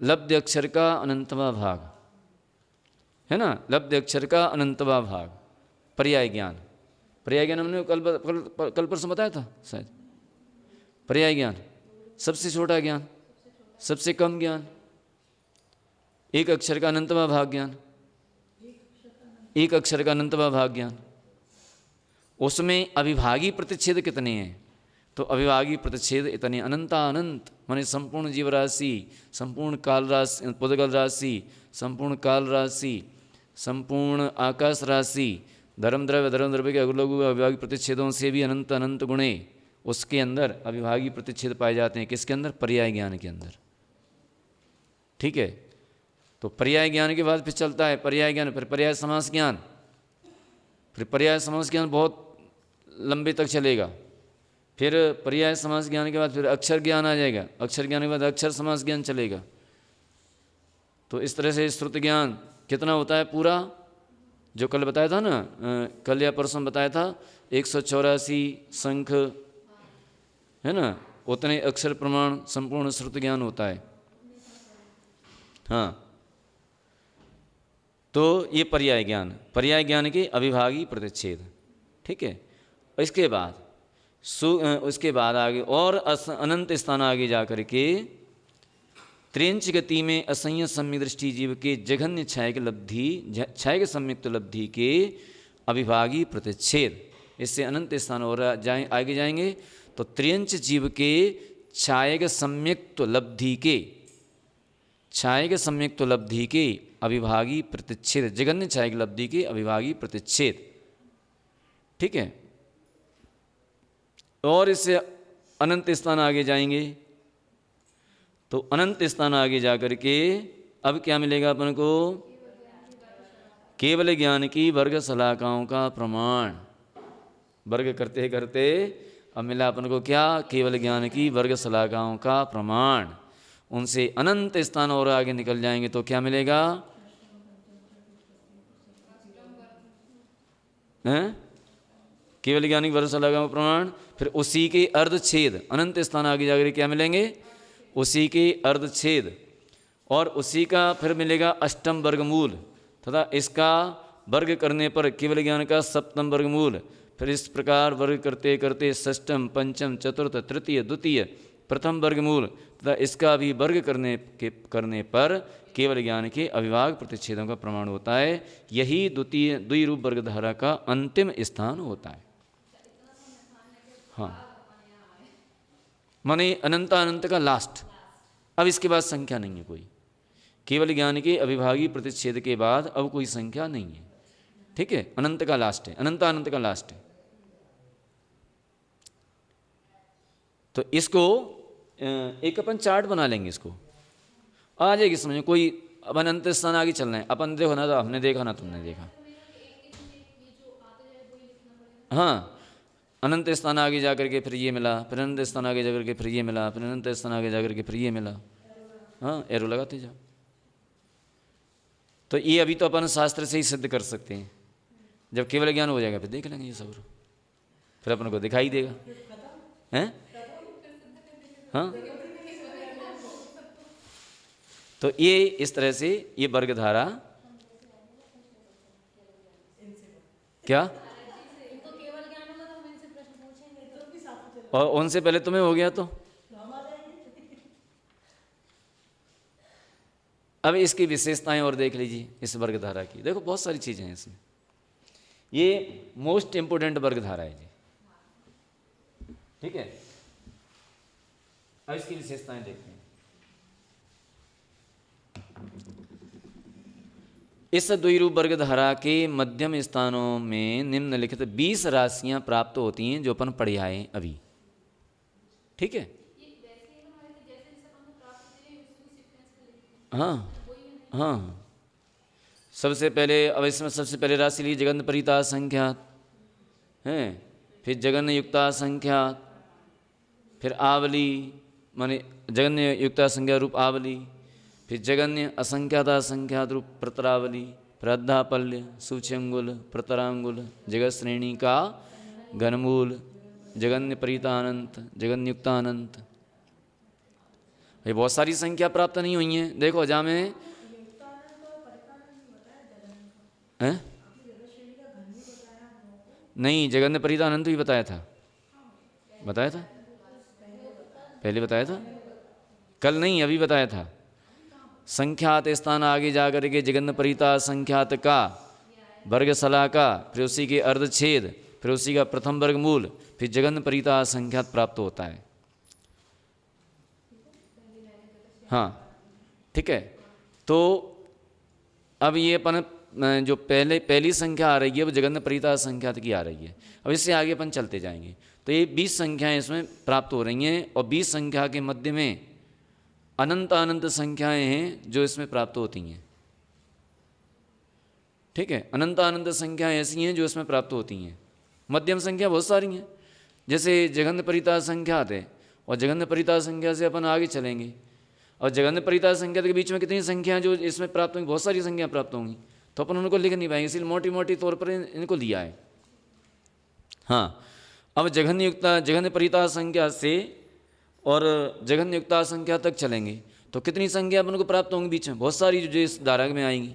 लब्ध अक्षर का अनंतवा भाग है ना, लब्ध अक्षर का अनंतवा भाग पर्याय ज्ञान। पर्याय ज्ञान हमने कल परसों बताया था शायद। पर्याय ज्ञान सबसे छोटा ज्ञान, सबसे कम ज्ञान, एक अक्षर का अनंतवा भाग ज्ञान, एक अक्षर का अनंतवा भाग ज्ञान। उसमें अविभागी प्रतिच्छेद कितने हैं? तो अविभागी प्रतिच्छेद इतने अनंतानंत, माने संपूर्ण जीव राशि, संपूर्ण काल राशि, पुद्गल राशि, संपूर्ण काल राशि, संपूर्ण आकाश राशि, धर्म द्रव्य के अगुलघु अविभागी प्रतिच्छेदों से भी अनंत अनंत गुणे उसके अंदर अविभागी प्रतिच्छेद पाए जाते हैं। किसके अंदर? पर्याय ज्ञान के अंदर। ठीक है, तो पर्याय ज्ञान के बाद फिर चलता है पर्याय ज्ञान, फिर पर्याय समास ज्ञान, फिर पर्याय समास ज्ञान बहुत लंबे तक चलेगा। फिर पर्याय समास ज्ञान के बाद फिर अक्षर ज्ञान आ जाएगा, अक्षर ज्ञान के बाद अक्षर समास ज्ञान चलेगा। तो इस तरह से श्रुत ज्ञान कितना होता है पूरा? जो कल बताया था ना, कल या परसों बताया था 184 संख है ना, उतने अक्षर प्रमाण संपूर्ण श्रुत ज्ञान होता है। हाँ, तो ये पर्याय ज्ञान, पर्याय ज्ञान के अविभागी प्रतिच्छेद। ठीक है, इसके बाद उसके बाद आगे और अनंत स्थान आगे जा कर के त्रिंच गति में असंयत सम्य दृष्टि जीव के जघन्य छायक लब्धि, छायक संयुक्त लब्धि के अविभागी प्रतिच्छेद। इससे अनंत स्थान और आगे जाएंगे तो त्रियंच जीव के छायक सम्यक्त लब्धि के, छायक सम्यक्त लब्धि के अविभागी प्रतिच्छेद, जघन्य छायक लब्धि के अविभागी प्रतिच्छेद। ठीक है, और इससे अनंत स्थान आगे जाएंगे तो अनंत स्थान आगे जाकर के अब क्या मिलेगा अपन को? केवल ज्ञान की वर्ग शलाकाओं का प्रमाण। वर्ग करते करते अब मिला अपन को क्या? केवल ज्ञान की वर्ग शलाकाओं का प्रमाण। उनसे अनंत स्थान और आगे निकल जाएंगे तो क्या मिलेगा? केवल ज्ञान की वर्ग शलाकाओं का प्रमाण। फिर उसी के अर्धछेद, अनंत स्थान आगे जाकर क्या मिलेंगे? उसी के अर्धछेद, और उसी का फिर मिलेगा अष्टम वर्गमूल तथा इसका वर्ग करने पर केवल ज्ञान का सप्तम वर्गमूल। फिर इस प्रकार वर्ग करते करते षष्टम पंचम चतुर्थ तृतीय द्वितीय प्रथम वर्गमूल तथा इसका भी वर्ग करने पर केवल ज्ञान के अविभाग प्रतिच्छेदों का प्रमाण होता है। यही द्वितीय द्विरूप वर्गधारा का अंतिम स्थान होता है। हाँ, माने अनंत का लास्ट। अब इसके बाद संख्या नहीं है कोई, केवल ज्ञान के अविभागी प्रतिच्छेद के बाद अब कोई संख्या नहीं है। ठीक है, अनंत का लास्ट है, अनंत का लास्ट है। तो इसको एक अपन चार्ट बना लेंगे, इसको आ जाएगी समझ में। कोई अब अनंत स्थान आगे चलना है, अपन देखो ना, तो हमने देखा ना तुमने देखा। हाँ, अनंत स्थान आगे जा करके फिर ये मिला, फिर अनंत स्थान आगे जा करके फिर ये मिला, फिर अनंत स्थान आगे जा करके फिर ये मिला। हाँ, एरो लगाते जाओ। तो ये अभी तो अपन शास्त्र से ही सिद्ध कर सकते हैं, जब केवल ज्ञान हो जाएगा फिर देख लेंगे ये सब, फिर अपन को दिखाई देगा। हैं? हाँ, तो ये इस तरह से ये वर्गधारा क्या, इनको केवल ज्ञान होगा तो हम इनसे प्रश्न पूछेंगे। और उनसे पहले तुम्हें हो गया तो अब इसकी विशेषताएं और देख लीजिए इस वर्गधारा की। देखो बहुत सारी चीजें हैं इसमें, ये मोस्ट इंपोर्टेंट वर्गधारा है जी, ठीक है। अब इसकी विशेषताएं देखते हैं। इस द्विरूप वर्गधारा के मध्यम स्थानों में निम्नलिखित 20 राशियां प्राप्त होती हैं जो अपन पढ़े आए अभी, ठीक है। हाँ हाँ, सबसे पहले, अब इसमें सबसे पहले राशि ली जगन परिता संख्यात हैं, फिर जगन युक्ता संख्यात, फिर आवली माने जगन्य युक्ता संख्या रूप आवली, फिर जगन्य असंख्याता संख्यात रूप प्रतरावली, फिर अद्धापल्य सूच्यंगुल प्रतरांगुल जगत श्रेणी का घनमूल, जगन्य परितानंत जगन्य युक्तानंत। ये बहुत सारी संख्या प्राप्त नहीं हुई है। देखो जा में हैं? नहीं, जगन्य परितानंत भी बताया था, बताया था पहले, बताया था कल नहीं, अभी बताया था। संख्यात स्थान आगे जा करके जगन्य परिता संख्यात का वर्गशला का, फिर उसी के अर्धछेद, फिर उसी का प्रथम वर्गमूल, फिर जगन्य परिता संख्यात प्राप्त होता है। हाँ ठीक है। तो अब ये अपन जो पहली संख्या आ रही है वो जगन्य परिता संख्यात की आ रही है। अब इससे आगे अपन चलते जाएंगे तो ये 20 संख्याएं इसमें प्राप्त हो रही हैं, और 20 संख्या के मध्य में अनंत अनंत संख्याएं हैं जो इसमें प्राप्त होती हैं, ठीक है। अनंत अनंत संख्याएं ऐसी हैं जो इसमें प्राप्त होती हैं। मध्यम संख्या बहुत सारी हैं, जैसे जगन्य परिता संख्यात है, और जगन्य परिता संख्या से अपन आगे चलेंगे, और जगन्य परिता संख्या के बीच में कितनी संख्या जो इसमें प्राप्त होंगी, बहुत सारी संख्या प्राप्त होंगी, तो अपन उनको लिख नहीं पाएंगे, इसलिए मोटी मोटी तौर पर इनको लिया है। हाँ, अब जगन्य परिता संख्या से और जगन्य युक्ता संख्या तक चलेंगे तो कितनी संख्या अपन को प्राप्त होंगी बीच में, बहुत सारी जो इस धारा में आएंगी,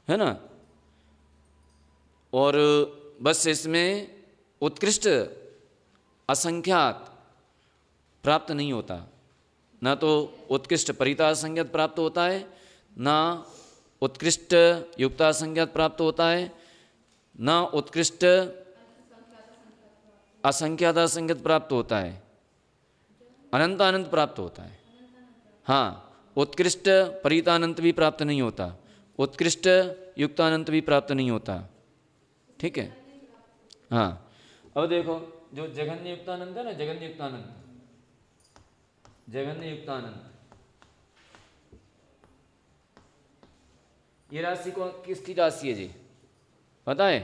है ना। और बस इसमें उत्कृष्ट असंख्यात प्राप्त नहीं होता, ना तो उत्कृष्ट परिता संख्यात प्राप्त होता है, ना उत्कृष्ट युक्ता संख्यात प्राप्त होता है, ना उत्कृष्ट असंख्यात असंख्यात प्राप्त होता है, अनंत अनंत प्राप्त होता है। हाँ, उत्कृष्ट परितानंत भी प्राप्त नहीं होता, उत्कृष्ट युक्तानंत भी प्राप्त नहीं होता, ठीक है। हाँ, अब देखो जो जगन्य युक्तानंत है ना, जगन्य युक्तानंत, जगन्य युक्तानंत, ये राशि को किसकी राशि है जी, पता है?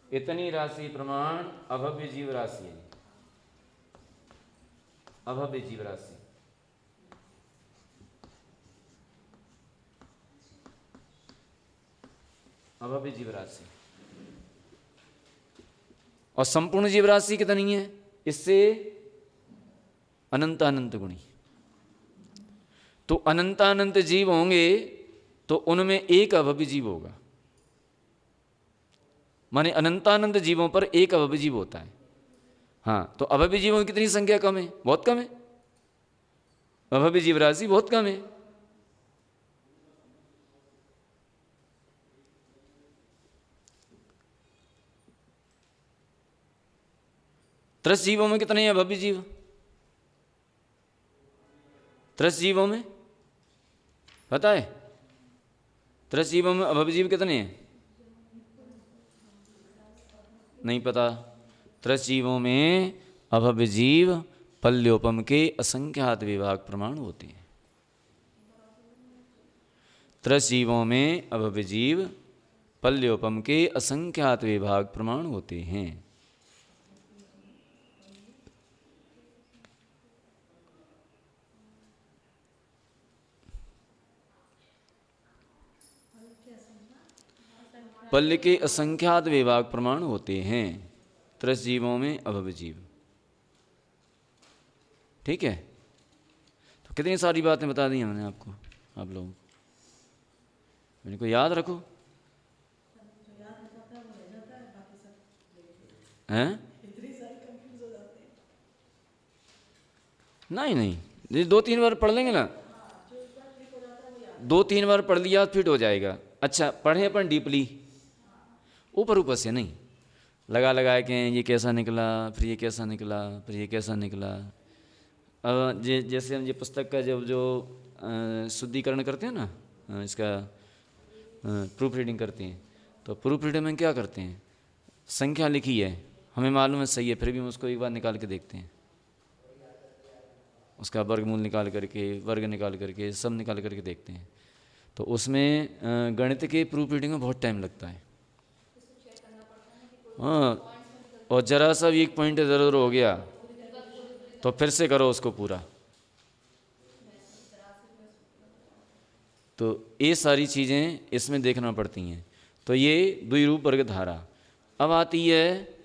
इतनी राशि प्रमाण अभव्य जीव राशि है, अभव्य जीव राशि। अभव्य जीव राशि और संपूर्ण जीव राशि कितनी है, इससे अनंत अनंत गुणी। तो अनंत अनंत जीव होंगे तो उनमें एक अभव्य जीव होगा, माने अनंतानंत जीवों पर एक अभव्य जीव होता है। हाँ, तो अभव्य जीवों की कितनी संख्या कम है, बहुत कम है, अभव्य जीव राशि बहुत कम है। त्रस जीवों में कितने हैं अभव्य जीव, त्रस जीवों में पता है? त्रस जीवों में अभव्य जीव कितने हैं, नहीं पता। त्रस जीवों में अभव्य जीव पल्योपम के असंख्यात विभाग प्रमाण होते हैं। त्रस जीवों में अभव्य जीव पल्योपम के असंख्यात विभाग प्रमाण होते हैं। पल्य के असंख्यात विभाग प्रमाण होते हैं, त्रस जीवों में अभव जीव। ठीक है, तो कितनी सारी बातें बता दी हमने आपको, आप लोगों को। इनको याद रखो, हैं? नहीं नहीं, ये 2-3 बार पढ़ लेंगे ना, 2-3 बार पढ़ लिया फिट हो जाएगा। अच्छा, पढ़े अपन डीपली, ऊपर ऊपर से नहीं, लगा लगा के ये कैसा निकला, फिर ये कैसा निकला, फिर ये कैसा निकला। अब जैसे हम ये पुस्तक का जब जो शुद्धिकरण करते हैं ना, इसका प्रूफ रीडिंग करते हैं, तो प्रूफ रीडिंग में क्या करते हैं, संख्या लिखी है, हमें मालूम है सही है, फिर भी हम उसको एक बार निकाल के देखते हैं, उसका वर्गमूल निकाल करके, वर्ग निकाल करके, सब निकाल करके देखते हैं। तो उसमें गणित के प्रूफ रीडिंग में बहुत टाइम लगता है। हाँ, और जरा सा भी एक पॉइंट इधर उधर हो गया तो फिर से करो उसको पूरा। तो ये सारी चीज़ें इसमें देखना पड़ती हैं। तो ये द्विरूप वर्ग धारा। अब आती है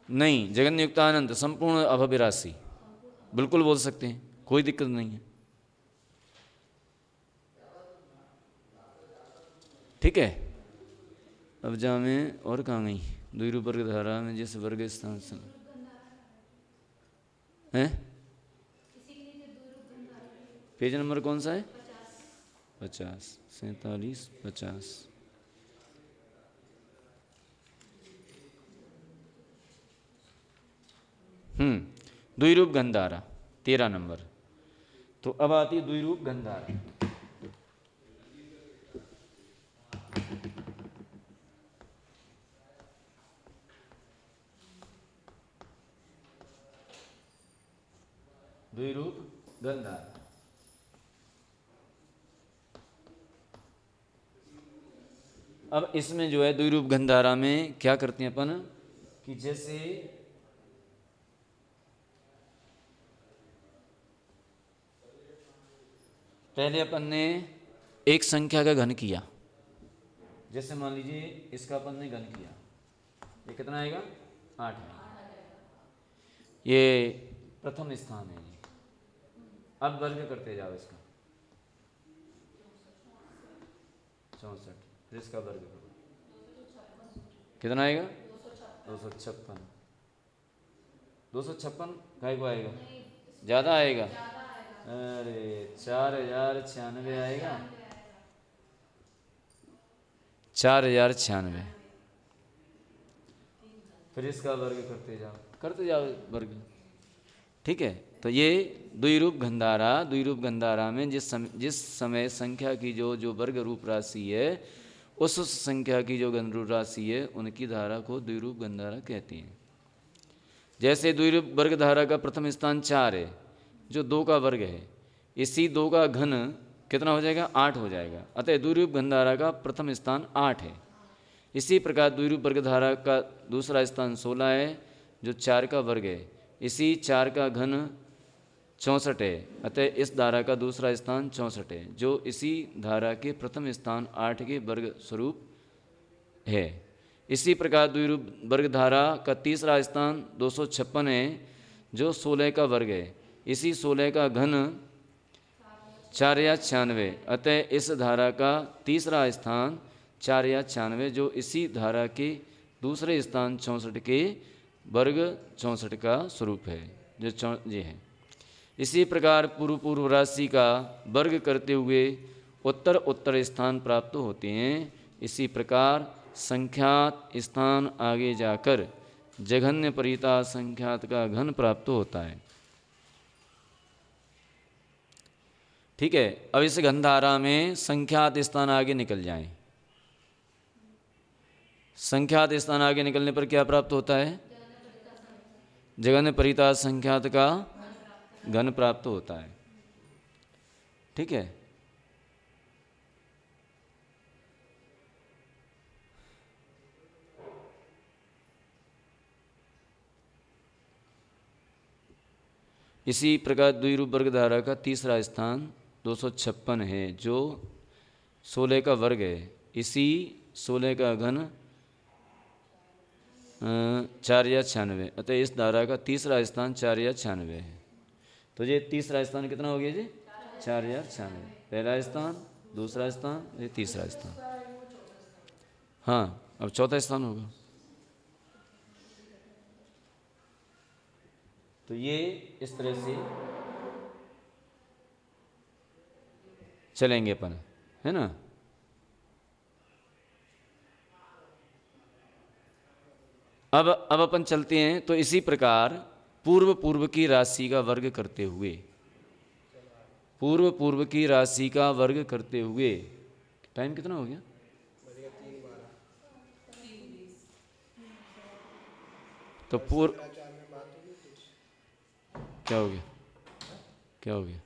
नहीं, जगन युक्तानंद संपूर्ण अभव्य राशि, बिल्कुल बोल सकते हैं, कोई दिक्कत नहीं है। ठीक है, अब जा में और कहाँ गई, द्विरूप वर्ग धारा में जैसे वर्ग स्थान है। पेज नंबर कौन सा है? 50, 47, 50। द्विरूप गंधारा 13 नंबर। तो अब आती है द्विरूप गंधारा। द्विरूप गंधारा, अब इसमें जो है द्विरूप गंधारा में क्या करते हैं अपन कि जैसे पहले अपन ने एक संख्या का घन किया, जैसे मान लीजिए इसका अपन ने घन किया, ये कितना आएगा? 8 आएगा। ये प्रथम स्थान है ये। अब वर्ग करते जाओ इसका, 64, फिर इसका वर्ग करो, कितना आएगा? 256। 256 काय को आएगा? ज़्यादा आएगा? अरे 4096 आएगा, 4096। फिर इसका वर्ग करते जाओ वर्ग। ठीक है, तो ये द्विरूप गंधारा, द्विरूप गंधारा में जिस समय संख्या की जो वर्ग रूप राशि है, उस संख्या की जो घन रूप राशि है, उनकी धारा को द्विरूप गंधारा कहते हैं। जैसे द्विरूप वर्ग धारा का प्रथम स्थान 4 है, जो 2 का वर्ग है, इसी 2 का घन कितना हो जाएगा? 8 हो जाएगा। अतः द्विरूप गंधारा का प्रथम स्थान 8 है। इसी प्रकार द्विरूप वर्ग धारा का दूसरा स्थान 16 है, जो 4 का वर्ग है, इसी 4 का घन 64 है। अतः इस धारा का दूसरा स्थान 64 है, जो इसी धारा के प्रथम स्थान 8 के वर्ग स्वरूप है। इसी प्रकार द्विरूप वर्ग धारा का तीसरा स्थान 256 है, जो 16 का वर्ग है, इसी 16 का घन 4 या 96। अतः इस धारा का तीसरा स्थान 4 या 96, जो इसी धारा के दूसरे स्थान 64 के वर्ग 64 का स्वरूप है, जो ये है। इसी प्रकार पूर्व राशि का वर्ग करते हुए उत्तर उत्तर स्थान प्राप्त होते हैं। इसी प्रकार संख्यात स्थान आगे जाकर जघन्य परिता संख्यात का घन प्राप्त होता है। ठीक है, अब इस गंधारा में संख्यात स्थान आगे निकल जाएं। संख्यात स्थान आगे निकलने पर क्या प्राप्त होता है? जघन्य परिता संख्यात का घन प्राप्त होता है। ठीक है, इसी प्रकार द्विरूप वर्ग धारा का तीसरा स्थान 256 है, जो 16 का वर्ग है। इसी 16 का घन 4 या 96, अतः इस धारा का तीसरा स्थान 4 या 96 है। तो ये तीसरा स्थान कितना हो गया जी? 4 या 96। पहला स्थान, दूसरा स्थान, ये तीसरा स्थान। हाँ, अब चौथा स्थान होगा। तो ये इस तरह से चलेंगे अपन, है ना। अब अपन चलते हैं। तो इसी प्रकार पूर्व पूर्व की राशि का वर्ग करते हुए, पूर्व पूर्व की राशि का वर्ग करते हुए, टाइम कितना हो गया? तो पूर्व क्या हो गया? क्या हो गया?